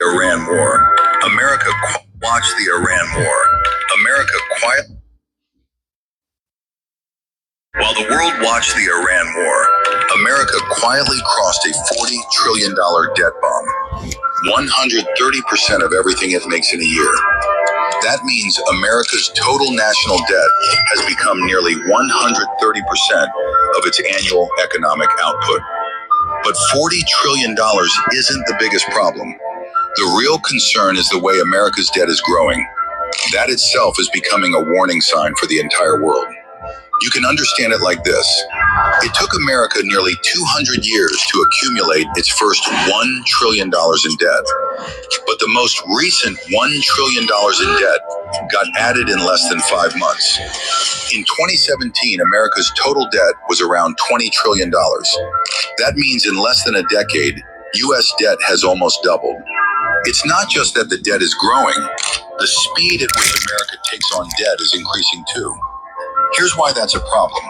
Iran War. America watched the Iran War. America quiet. While the world watched the Iran War, America quietly crossed a $40 trillion debt bomb. 130% of everything it makes in a year. That means America's total national debt has become nearly 130% of its annual economic output. But $40 trillion isn't the biggest problem. The real concern is the way America's debt is growing. That itself is becoming a warning sign for the entire world. You can understand it like this. It took America nearly 200 years to accumulate its first $1 trillion in debt. But the most recent $1 trillion in debt got added in less than 5 months. In 2017, America's total debt was around $20 trillion. That means in less than a decade, U.S. debt has almost doubled. It's not just that the debt is growing, the speed at which America takes on debt is increasing too. Here's why that's a problem.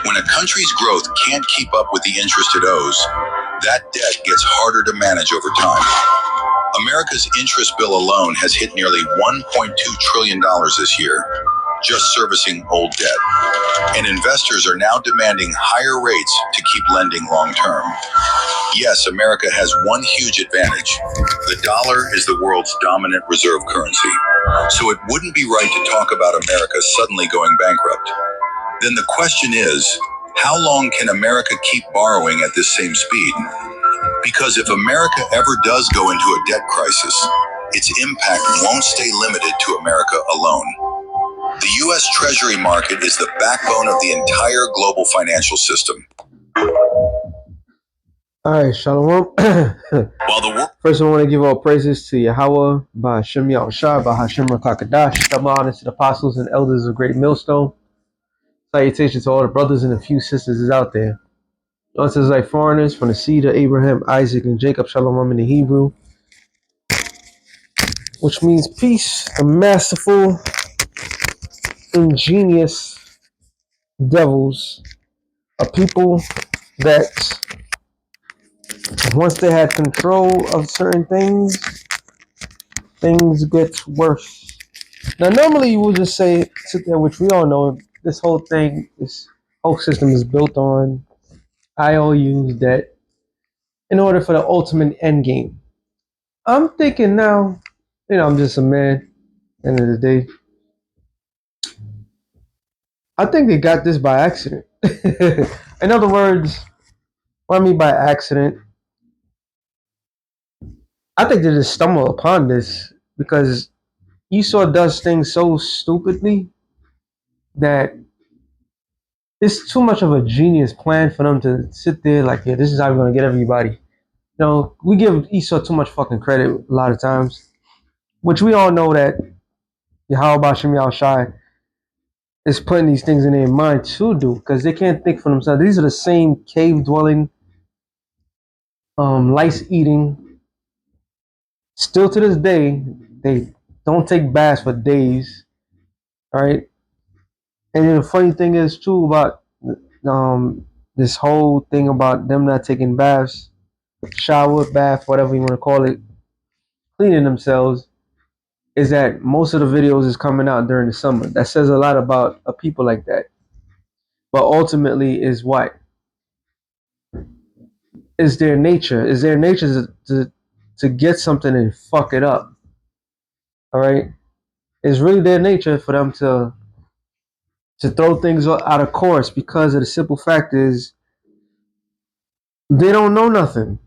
When a country's growth can't keep up with the interest it owes, that debt gets harder to manage over time. America's interest bill alone has hit nearly $1.2 trillion this year, just servicing old debt. And investors are now demanding higher rates to keep lending long term. Yes, America has one huge advantage. The dollar is the world's dominant reserve currency. So it wouldn't be right to talk about America suddenly going bankrupt. Then the question is, how long can America keep borrowing at this same speed? Because if America ever does go into a debt crisis, its impact won't stay limited to America alone. The U.S. Treasury market is the backbone of the entire global financial system. All right, Shalom. First, I want to give all praises to Yahawah, by Hashem Yahawah, by Hashem Rakakadash. Double honors to the apostles and elders of Great Millstone. Salutations to all the brothers and a few sisters out there. Us as like foreigners from the seed of Abraham, Isaac, and Jacob, Shalom in the Hebrew, which means peace, the masterful, ingenious devils, a people that once they had control of certain things, things get worse. Now, normally you would just sit there, which we all know, this whole thing, this whole system is built on IOUs, debt, in order for the ultimate end game. I'm thinking now, I'm just a man, end of the day. I think they got this by accident. In other words, what I mean by accident, I think they just stumbled upon this because Esau does things so stupidly that it's too much of a genius plan for them to sit there like, yeah, this is how we're going to get everybody. We give Esau too much fucking credit a lot of times, which we all know that Yahawah Shem Yahawah is putting these things in their mind to do because they can't think for themselves. These are the same cave-dwelling, lice-eating. Still to this day, they don't take baths for days, all right? And then the funny thing is, too, about this whole thing about them not taking baths, shower, bath, whatever you want to call it, cleaning themselves, is that most of the videos is coming out during the summer. That says a lot about a people like that. But ultimately is what? Is their nature. Is their nature to get something and fuck it up. All right? It's really their nature for them to throw things out of course because of the simple fact is they don't know nothing.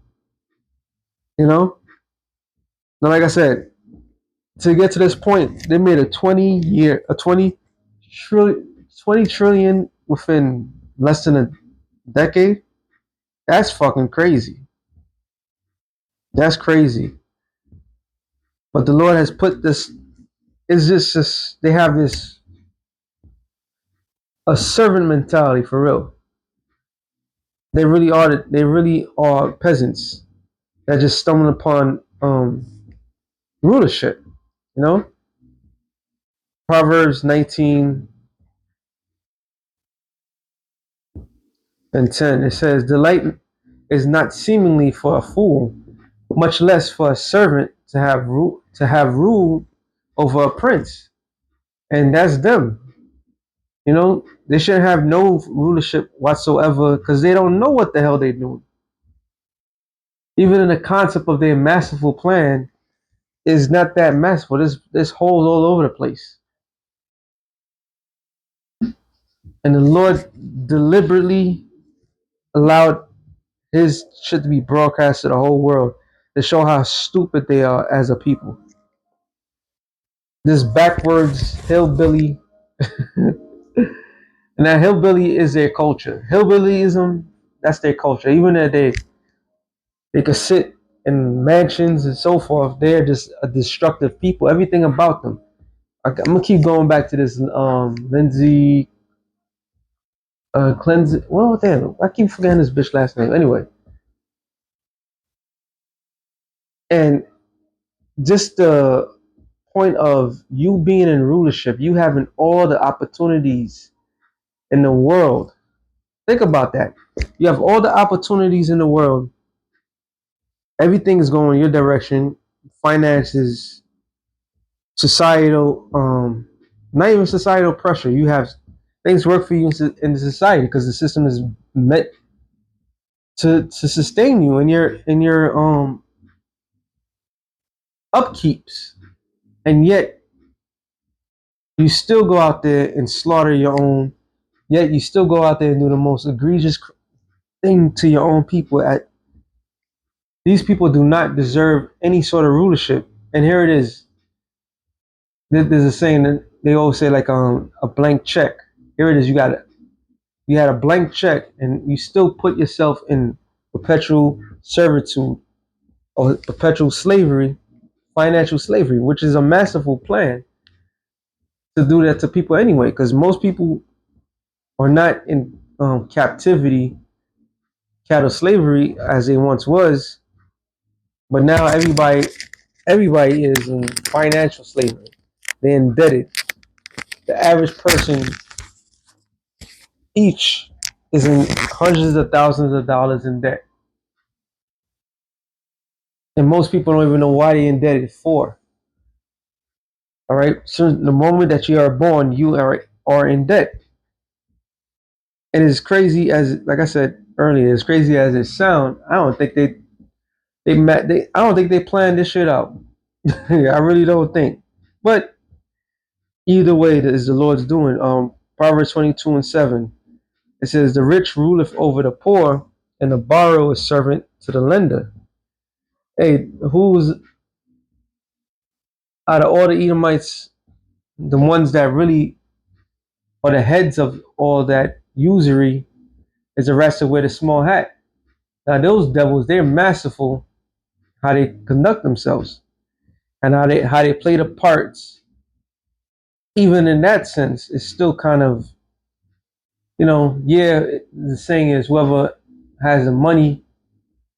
Now, like I said, to get to this point, they made a 20 trillion within less than a decade. That's fucking crazy. That's crazy. But the Lord has put this, is just they have this, a servant mentality for real. They really are peasants that just stumble upon rulership, Proverbs 19 and 10, it says, delight is not seemingly for a fool, much less for a servant rule over a prince, and that's them. You know, they shouldn't have no rulership whatsoever because they don't know what the hell they're doing. Even in the concept of their masterful plan is not that masterful. There's holes all over the place, and the Lord deliberately allowed His shit to be broadcast to the whole world to show how stupid they are as a people. This backwards hillbilly, and that hillbilly is their culture. Hillbillyism, that's their culture. Even that they could sit in mansions and so forth. They're just a destructive people. Everything about them. I'm gonna keep going back to this. Lindsay cleanse. Well, damn, I keep forgetting this bitch last name. Anyway, and just the point of you being in rulership, you having all the opportunities in the world. Think about that. You have all the opportunities in the world. Everything is going your direction. Finances, societal, not even societal pressure. You have things work for you in the society because the system is meant to sustain you in your upkeeps, and yet you still go out there and slaughter your own. Yet you still go out there and do the most egregious thing to your own people. At these people do not deserve any sort of rulership. And here it is. There's a saying that they always say like a blank check. Here it is. You had a blank check, and you still put yourself in perpetual servitude or perpetual slavery, financial slavery, which is a masterful plan to do that to people anyway. Because most people are not in captivity, cattle slavery as they once was, but now everybody is in financial slavery. They're indebted. The average person each is in hundreds of thousands of dollars in debt. And most people don't even know why they're indebted for. All right. So the moment that you are born, you are in debt. And as crazy as, like I said earlier, as crazy as it sounds, I don't think I don't think they planned this shit out. I really don't think. But either way, that is the Lord's doing. Proverbs 22:7. It says, "The rich ruleth over the poor, and the borrower is servant to the lender." Hey, who's out of all the Edomites, the ones that really are the heads of all that usury is arrested with a small hat. Now those devils, they're masterful how they conduct themselves and how they play the parts. Even in that sense, it's still kind of, yeah, the saying is whoever has the money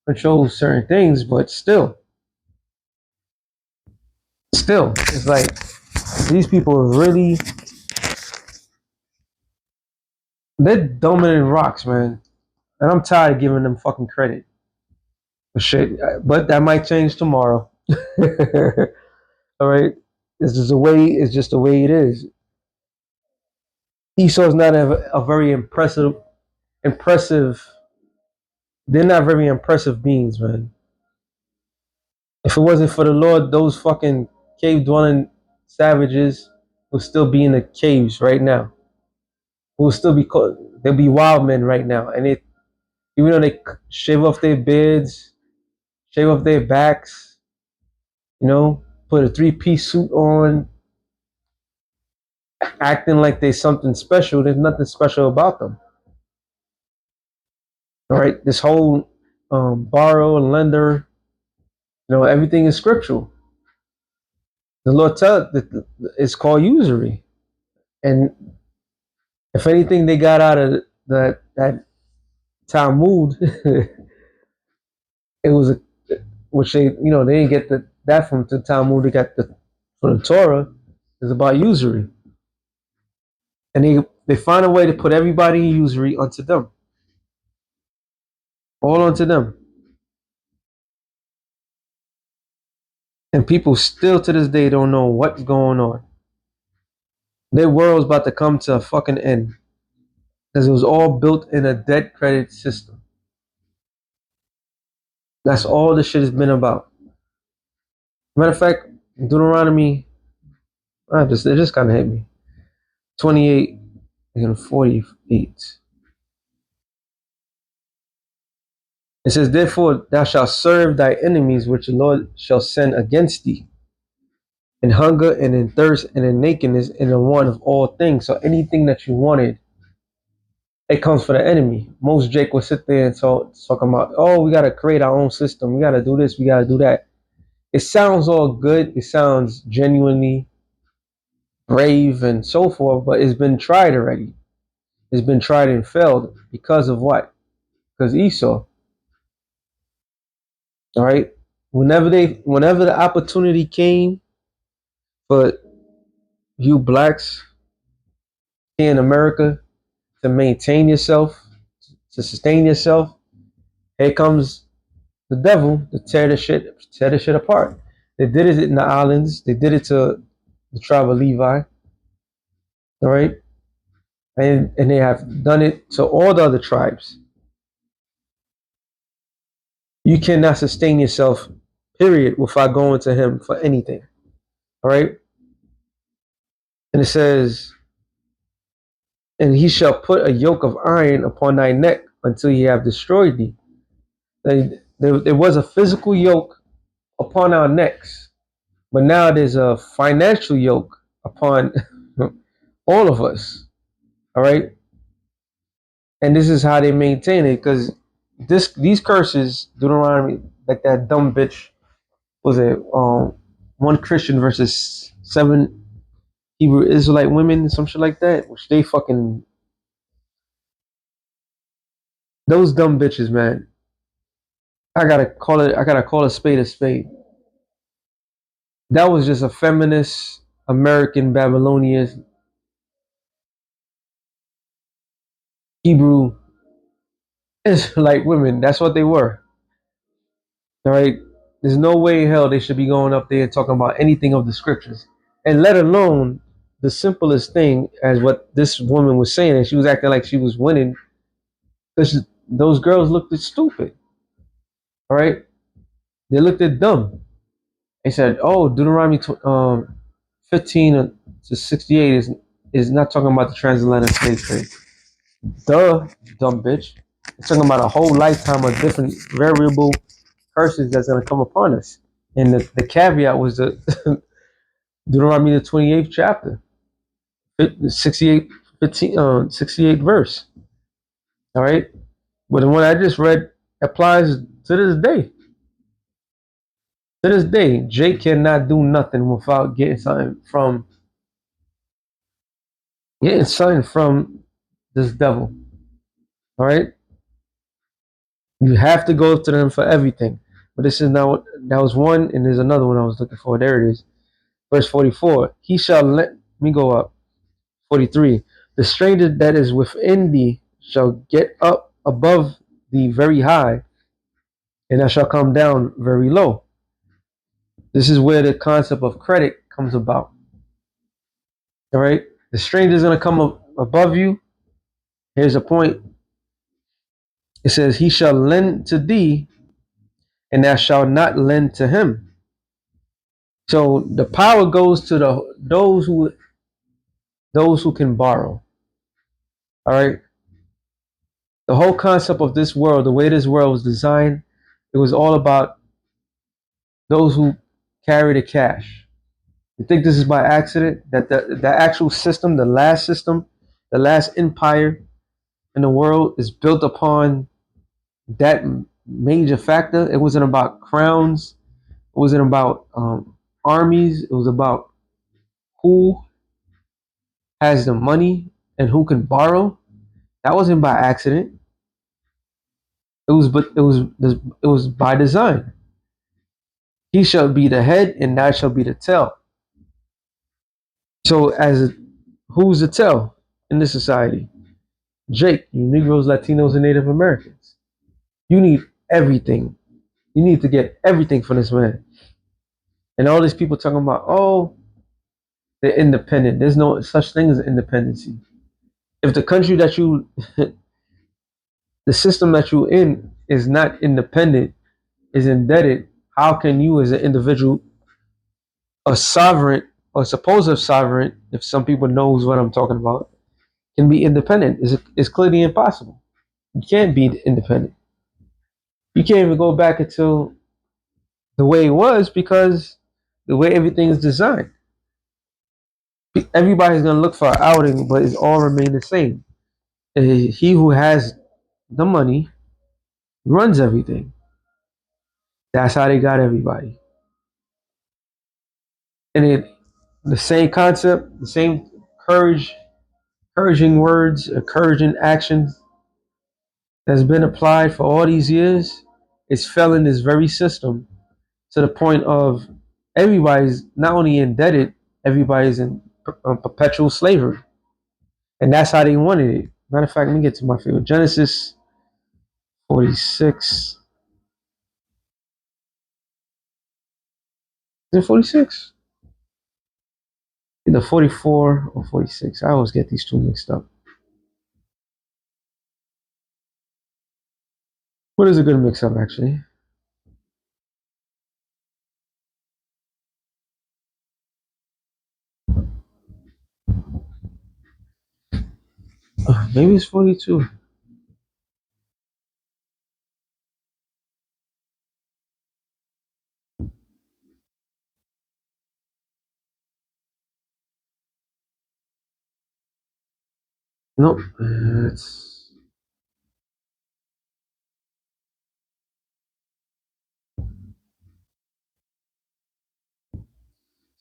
controls certain things, but still, it's like these people are really, they're dumbing in rocks, man. And I'm tired of giving them fucking credit for shit. But that might change tomorrow. All right. It's just the way it is. Esau's not a very impressive, they're not very impressive beings, man. If it wasn't for the Lord, those fucking cave dwelling savages would still be in the caves right now. Will still be called, they'll be wild men right now. And even though they shave off their beards, shave off their backs, put a three-piece suit on, acting like they're something special, there's nothing special about them. All right, this whole borrow and lender, everything is scriptural. The Lord tells that it's called usury, and if anything they got out of that Talmud, it was which they didn't get that from the Talmud. They got from the Torah. Is about usury, and they find a way to put everybody in usury onto them, all onto them. And people still to this day don't know what's going on. Their world's about to come to a fucking end because it was all built in a debt credit system. That's all this shit has been about. Matter of fact, Deuteronomy, it just kind of hit me. 28 and 48. It says, therefore, thou shalt serve thy enemies which the Lord shall send against thee, in hunger and in thirst and in nakedness and in want of all things. So anything that you wanted, it comes for the enemy. Most Jake will sit there and talk about, oh, we got to create our own system. We got to do this. We got to do that. It sounds all good. It sounds genuinely brave and so forth, but it's been tried already. It's been tried and failed because of what? Because Esau. All right. Whenever the opportunity came for you blacks here in America to maintain yourself, to sustain yourself, here comes the devil to tear the shit apart. They did it in the islands. They did it to the tribe of Levi. All right. And they have done it to all the other tribes. You cannot sustain yourself, period, without going to him for anything. All right. And it says, and he shall put a yoke of iron upon thy neck until he have destroyed thee. There was a physical yoke upon our necks, but now there's a financial yoke upon all of us. All right. And this is how they maintain it, because these curses, Deuteronomy, like that dumb bitch, was it one Christian versus 7 Hebrew Israelite women, some shit like that, which they fucking, those dumb bitches, man. I gotta call a spade a spade. That was just a feminist American Babylonian Hebrew Israelite women. That's what they were. All right. There's no way in hell they should be going up there and talking about anything of the scriptures, and let alone the simplest thing as what this woman was saying, and she was acting like she was winning because those girls looked stupid. All right. They looked at dumb. They said, "Oh, Deuteronomy 15 to 68 is not talking about the transatlantic slave trade." Duh, dumb bitch. It's talking about a whole lifetime of different variable curses that's gonna come upon us. And the caveat was the Deuteronomy the 28th chapter, 68, 68 verse. All right. But the one I just read applies to this day. To this day, Jake cannot do nothing without getting something from this devil. All right. You have to go to them for everything. But this is now, that was one, and there's another one I was looking for. There it is. Verse 44. He shall let me go up. 43. The stranger that is within thee shall get up above thee very high, and I shall come down very low. This is where the concept of credit comes about. All right. The stranger is going to come up above you. Here's a point. It says, he shall lend to thee, and thou shalt not lend to him. So the power goes to those who can borrow. All right. The whole concept of this world, the way this world was designed, it was all about those who carry the cash. You think this is by accident? That the actual system, the last empire in the world is built upon that major factor. It wasn't about crowns. It wasn't about armies. It was about who has the money and who can borrow. That wasn't by accident. It was by design. He shall be the head, and thou shall be the tail. So, who's the tail in this society? Jake, you Negroes, Latinos, and Native Americans. You need everything. You need to get everything from this man. And all these people talking about, oh, they're independent. There's no such thing as independency. If the country that you, the system that you're in is not independent, is indebted, how can you as an individual, a sovereign or supposed sovereign, if some people knows what I'm talking about, can be independent? Is clearly impossible. You can't be independent. You can't even go back until the way it was because the way everything is designed. Everybody's gonna look for an outing, but it's all remain the same. He who has the money runs everything. That's how they got everybody. And the same concept, the same encouraging words, encouraging actions that's been applied for all these years is fell in this very system to the point of everybody's not only indebted, everybody's in perpetual slavery. And that's how they wanted it. Matter of fact, let me get to my favorite. Genesis 46. Is it 46? Either 44 or 46. I always get these two mixed up. What is a good mix up, actually? Maybe it's 42. Nope. It's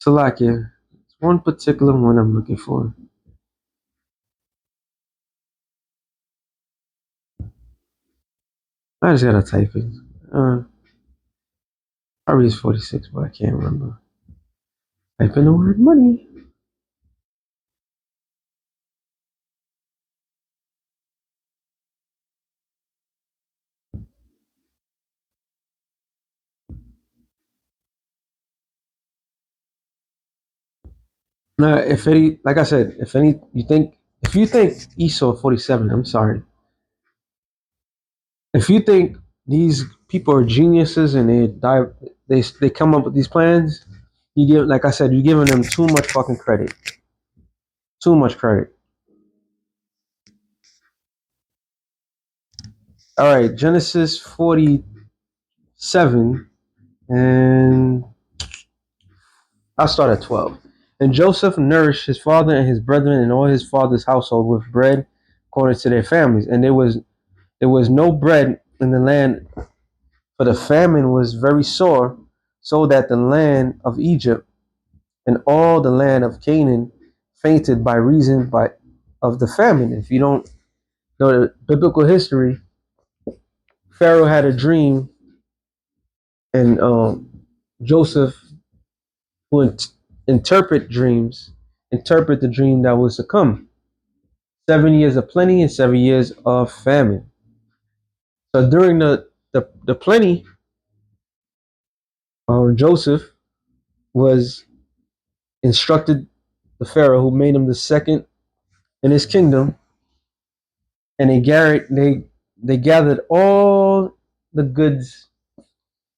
Salakia. It's one particular one I'm looking for. I just gotta type it. Probably it's 46, but I can't remember. Type in the word money. Now, if any, like I said, if you think Esau 47, I'm sorry. If you think these people are geniuses and they come up with these plans, you give, like I said, you're giving them too much fucking credit. Too much credit. All right, Genesis 47, and I'll start at 12. And Joseph nourished his father and his brethren and all his father's household with bread according to their families. And there was no bread in the land, for the famine was very sore, so that the land of Egypt and all the land of Canaan fainted by reason of the famine. If you don't know the biblical history, Pharaoh had a dream, and Joseph, who interpret the dream that was to come. 7 years of plenty and 7 years of famine. So during the plenty, Joseph was instructed the Pharaoh who made him the second in his kingdom, and they gathered all the goods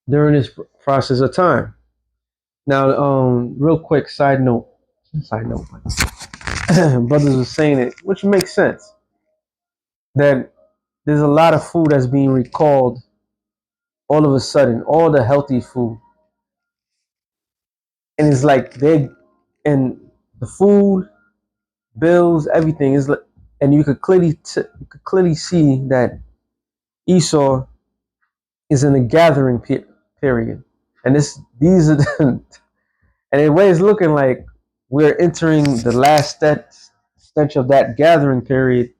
during this process of time. Now, real quick side note, brothers were saying it, which makes sense, that there's a lot of food that's being recalled all of a sudden, all the healthy food, and it's like and the food bills, everything is like, and you could clearly see that Esau is in a gathering period, and these are the, and the way it's looking like we're entering the last stench of that gathering period.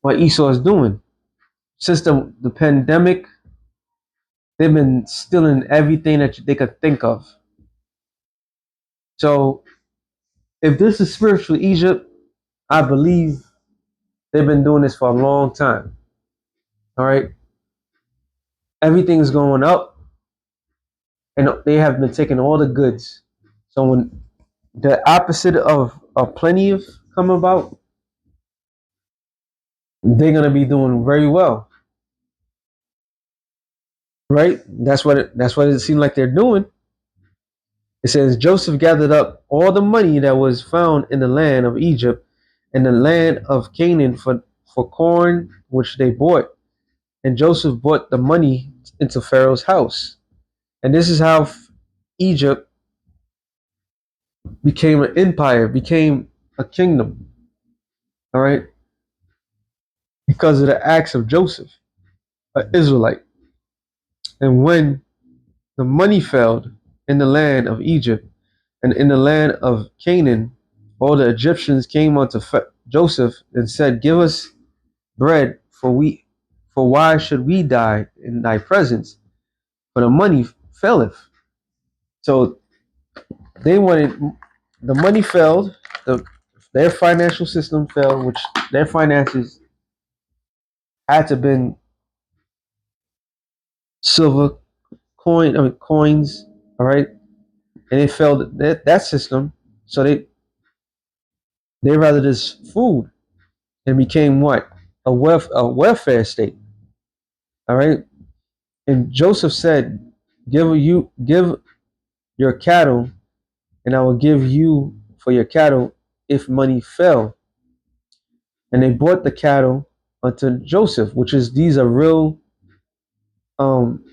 What Esau is doing since the pandemic, they've been stealing everything that they could think of. So if this is spiritual Egypt, I believe they've been doing this for a long time. All right, everything's going up, and they have been taking all the goods. So when the opposite of a plenty of come about, they're gonna be doing very well, right? That's what it seems like they're doing. It says Joseph gathered up all the money that was found in the land of Egypt and the land of Canaan for corn which they bought. And Joseph brought the money into Pharaoh's house. And this is how Egypt became an empire, became a kingdom. All right. Because of the acts of Joseph, an Israelite. And when the money failed in the land of Egypt and in the land of Canaan, all the Egyptians came unto Joseph and said, "Give us bread, for why should we die in thy presence? For the money faileth." So they wanted the money failed, their financial system failed, which their finances had to been silver coins, all right, and they failed that system. So they rather just food and became what a welfare state, all right. And Joseph said, give your cattle, and I will give you for your cattle if money fail. And they brought the cattle unto Joseph, which is these are real um,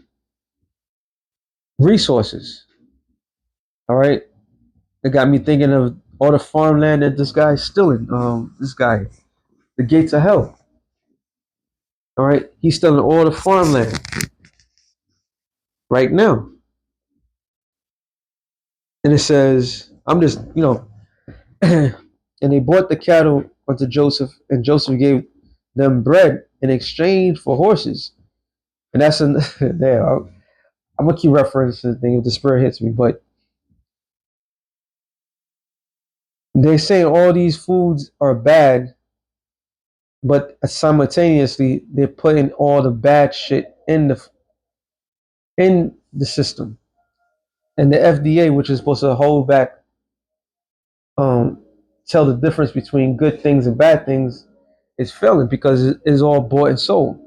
resources. All right, it got me thinking of all the farmland that this guy's stealing. This guy, the gates of hell. All right, he's stealing all the farmland right now. And it says, I'm just, and they bought the cattle unto Joseph, and Joseph gave them bread in exchange for horses. And that's in there. I'm gonna keep referencing the thing if the spirit hits me, but they say all these foods are bad, but simultaneously they're putting all the bad shit in the system. And the FDA, which is supposed to hold back, um, tell the difference between good things and bad things, is failing because it is all bought and sold.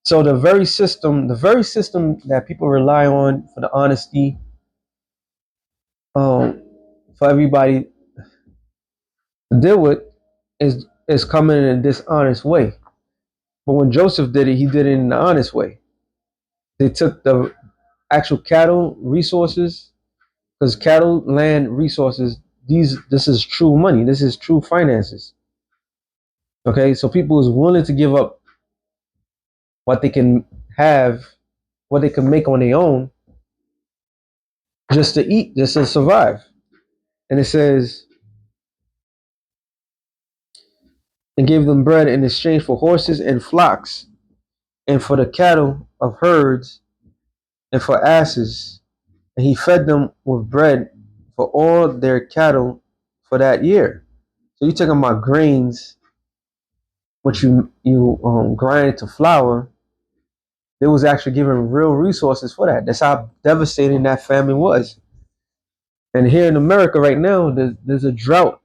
So the very system that people rely on for the honesty, um, for everybody to deal with, is coming in a dishonest way. But when Joseph did it, he did it in an honest way. They took the actual cattle resources, because cattle land resources, this is true money. This is true finances. Okay, so people is willing to give up what they can have, what they can make on their own, just to eat, just to survive. And it says, and gave them bread in exchange for horses and flocks, and for the cattle of herds, and for asses. And he fed them with bread for all their cattle for that year. So you're talking about grains, which you grind to flour. They was actually given real resources for that. That's how devastating that famine was. And here in America right now, there's a drought.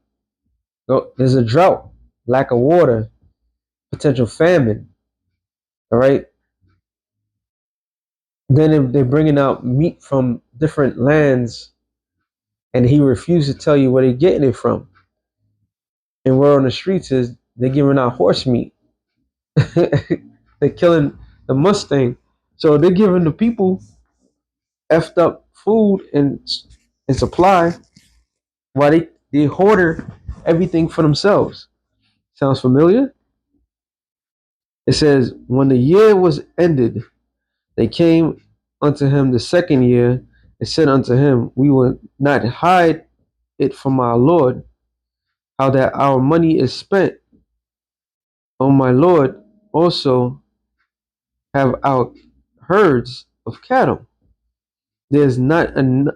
There's a drought, lack of water, potential famine. All right. Then if they're bringing out meat from different lands, and he refused to tell you where they're getting it from. And word on the streets is they're giving out horse meat. They're killing the Mustang. So they're giving the people effed up food and supply while they hoarder everything for themselves. Sounds familiar? It says, when the year was ended, they came unto him the second year and said unto him, we will not hide it from our Lord, how that our money is spent. O my Lord, also have our herds of cattle. There's not an,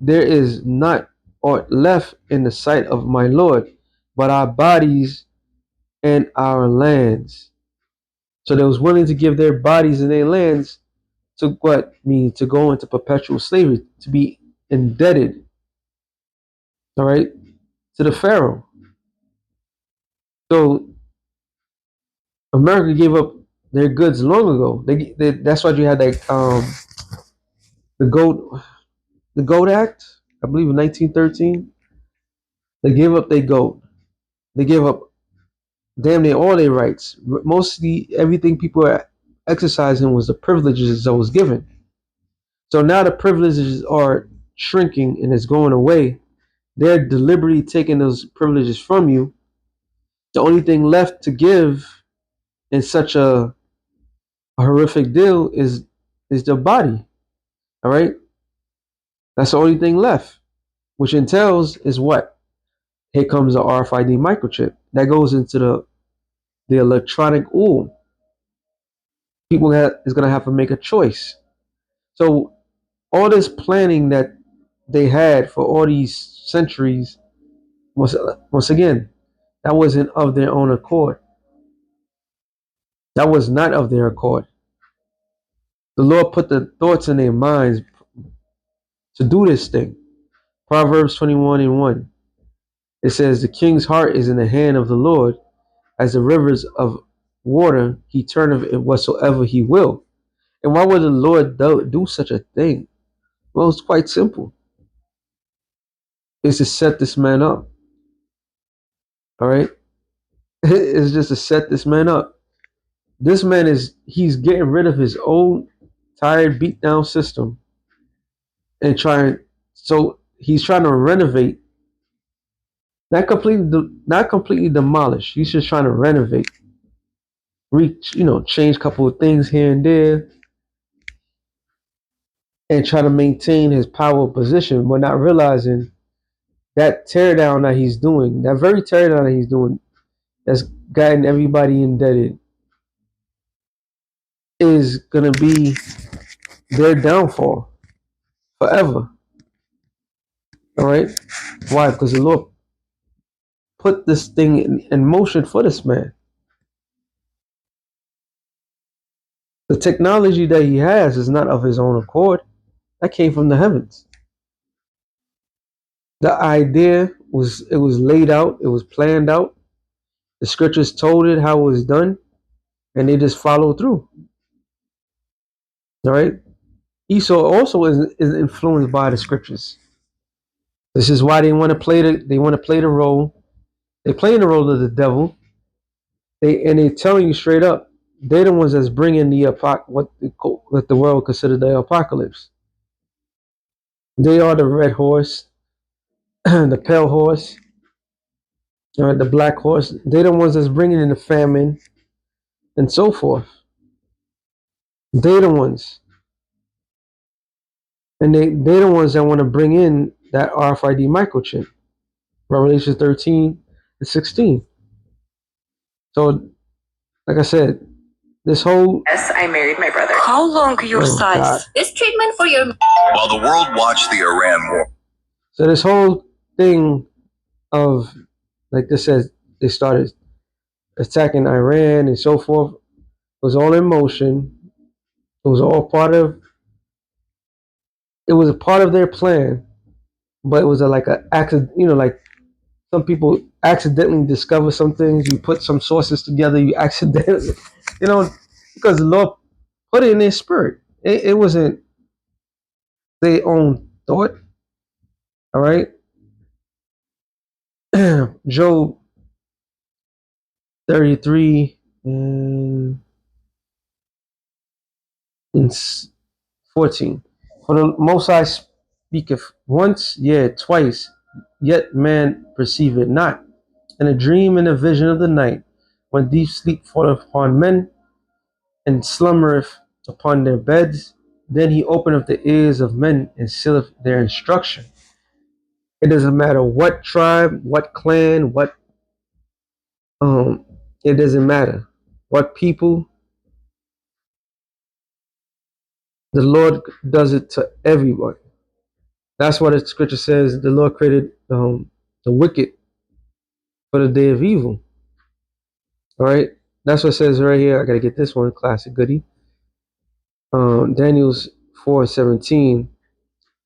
there is not aught left in the sight of my Lord, but our bodies and our lands. So they was willing to give their bodies and their lands to what means to go into perpetual slavery, to be indebted, all right, to the Pharaoh. So America gave up their goods long ago. That's why you had that the gold the Gold Act, I believe in 1913. They gave up their gold. They gave up damn near all their rights. Mostly everything people were exercising was the privileges that was given. So now the privileges are shrinking and it's going away. They're deliberately taking those privileges from you. The only thing left to give in such a horrific deal is the body. All right, that's the only thing left, which entails is what? Here comes the RFID microchip that goes into the electronic ooh. People is gonna have to make a choice. So all this planning that they had for all these centuries was once again that wasn't of their own accord. That was not of their accord. The Lord put the thoughts in their minds to do this thing. Proverbs 21:1. It says, "The king's heart is in the hand of the Lord, as the rivers of water, he turneth it whatsoever he will." And why would the Lord do such a thing? Well, it's quite simple. It's to set this man up. All right? It's just to set this man up. This man he's getting rid of his old, tired, beat down system and so he's trying to renovate, not completely demolish. He's just trying to renovate, change a couple of things here and there and try to maintain his power position, but not realizing that teardown that he's doing, that very teardown that he's doing, that's gotten everybody indebted, is gonna be their downfall forever. All right, why? Because the Lord put this thing in motion for this man. The technology that he has is not of his own accord. That came from the heavens. The idea was laid out, it was planned out. The scriptures told it how it was done, and they just followed through. All right. Esau also is influenced by the scriptures. This is why they want to play the role. They play the role of the devil. They telling you straight up, they're the ones that's bringing what the world considered the apocalypse. They are the red horse, the pale horse, the black horse. They're the ones that's bringing in the famine and so forth. They're the ones, and they're the ones that want to bring in that RFID microchip. Revelation 13:16. So, like I said, this whole Yes, I married my brother. How long your size? God. This treatment for your. While the world watched the Iran war. So this whole thing of, like this says, they started attacking Iran and so forth, was all in motion. It was all it was a part of their plan, but it was like a accident, like some people accidentally discover some things. You put some sources together, you accidentally, you know, because the Lord put it in their spirit. It wasn't their own thought. All right. Job 33 and 14. For the Most High speaketh once, yea, twice, yet man perceiveth not. In a dream and a vision of the night, when deep sleep falleth upon men, and slumbereth upon their beds, then he openeth the ears of men and sealeth their instruction. It doesn't matter what tribe, what clan, it doesn't matter what people. The Lord does it to everyone. That's why the scripture says the Lord created the wicked for the day of evil. All right, that's what it says right here. I gotta get this one, classic goodie. Daniel's 4:17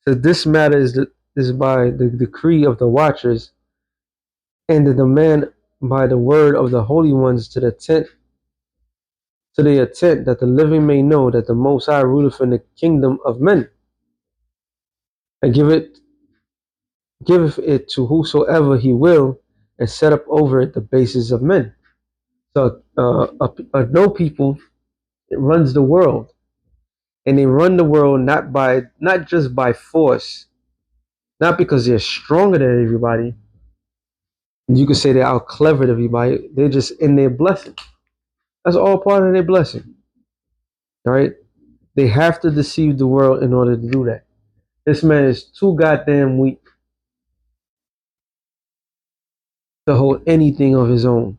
says, "This matter is by the decree of the watchers and the demand by the word of the holy ones to the intent that the living may know that the Most High ruleth in the kingdom of men, and giveth it to whosoever he will, and set up over it the bases of men." So, no people, it runs the world, and they run the world not just by force, not because they're stronger than everybody. You could say they're out clever than everybody. They're just in their blessing. That's all part of their blessing. All right. They have to deceive the world in order to do that. This man is too goddamn weak to hold anything of his own,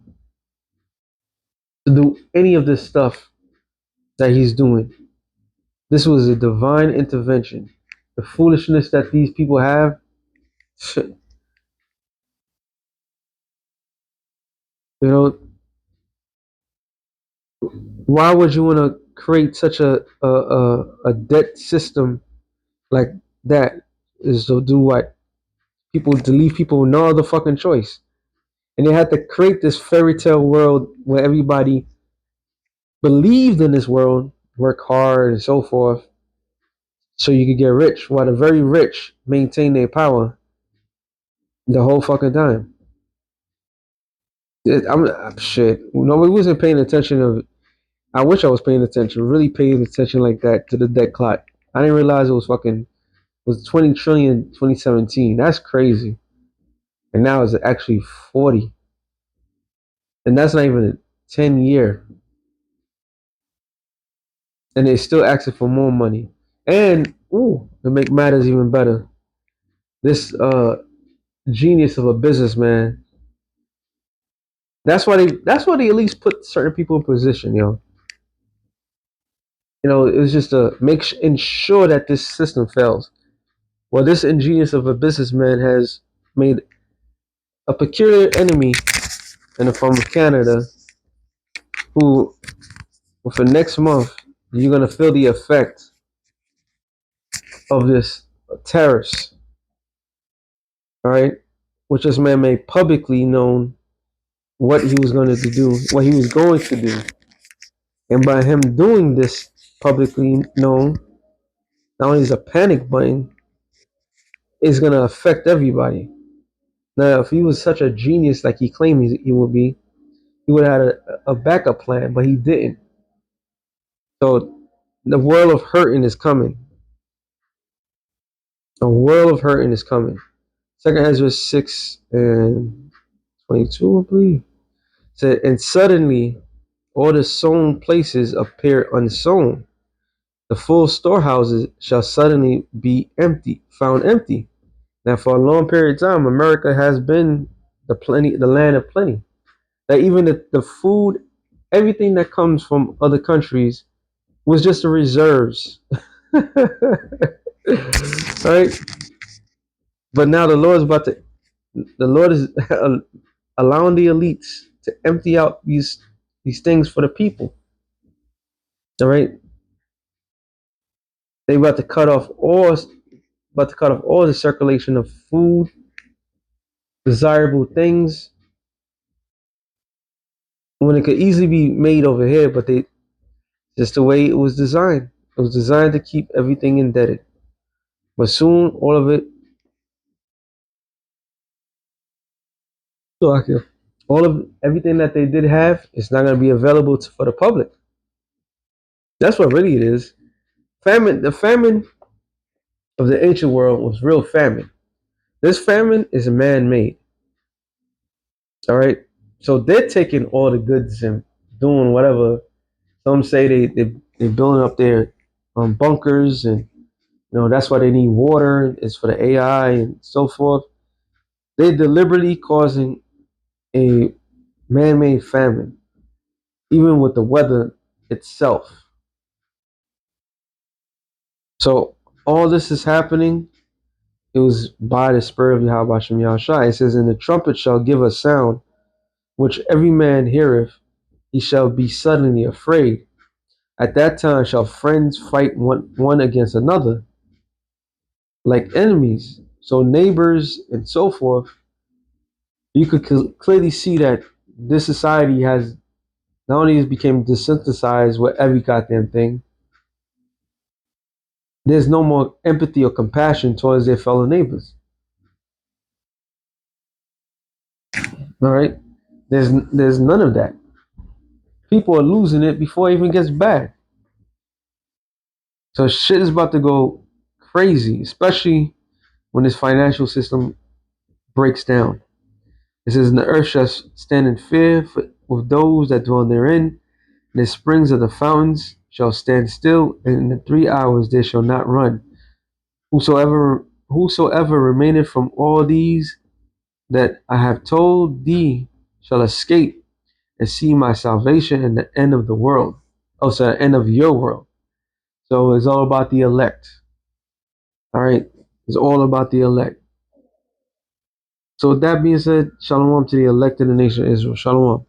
to do any of this stuff that he's doing. This was a divine intervention. The foolishness that these people have, you know, why would you want to create such a debt system like that? Is to do what? People to leave people with no other fucking choice. And they had to create this fairy tale world where everybody believed in this world, work hard and so forth, so you could get rich, while the very rich maintain their power the whole fucking time. I'm shit. No, we wasn't paying attention. I wish I was paying attention, really paying attention like that to the debt clock. I didn't realize it was 20 trillion 2017. That's crazy. And now it's actually 40. And that's not even a 10-year. And they're still asking for more money. And to make matters even better, this genius of a businessman. That's why they at least put certain people in position, yo. It's just to ensure that this system fails. Well, this ingenious of a businessman has made a peculiar enemy and from Canada who, for next month, you're gonna feel the effect of this tariffs. All right, which this man made publicly known what he was going to do, what he was going to do, and by him doing this publicly known, not only is a panic button, it's gonna affect everybody. Now, if he was such a genius like he claimed he would be, he would have had a backup plan, but he didn't. So the world of hurting is coming. A world of hurting is coming. Second Ezra 6:22, I believe. Said, and suddenly all the sown places appear unsown. The full storehouses shall suddenly be found empty. Now, for a long period of time, America has been the land of plenty. That even the food, everything that comes from other countries was just the reserves. Right? But now the Lord is allowing the elites to empty out these things for the people. All right? They about to cut off all the circulation of food, desirable things, when it could easily be made over here, but just the way it was designed. It was designed to keep everything indebted. But soon, all of it, all of everything that they did have is not going to be available for the public. That's what really it is. The famine of the ancient world was real famine. This famine is man-made. All right. So they're taking all the goods and doing whatever. Some say they're building up their bunkers, and that's why they need water. It's for the AI and so forth. They're deliberately causing a man-made famine, even with the weather itself. So all this is happening. It was by the spirit of Yahawah Shem Yahushai. It says, and the trumpet shall give a sound, which every man heareth, he shall be suddenly afraid. At that time shall friends fight one against another, like enemies. So neighbors and so forth. You could clearly see that this society has not only has become desensitized with every goddamn thing, there's no more empathy or compassion towards their fellow neighbors. All right, there's none of that. People are losing it before it even gets bad. So shit is about to go crazy, especially when this financial system breaks down. It says, "And the earth shall stand in fear with those that dwell therein. And the springs of the fountains shall stand still, and in the 3 hours they shall not run. Whosoever remaineth from all these that I have told thee shall escape and see my salvation and the end of the world." Oh, so the end of your world. So it's all about the elect. All right. It's all about the elect. So with that being said, shalom to the elect in the nation of Israel. Shalom.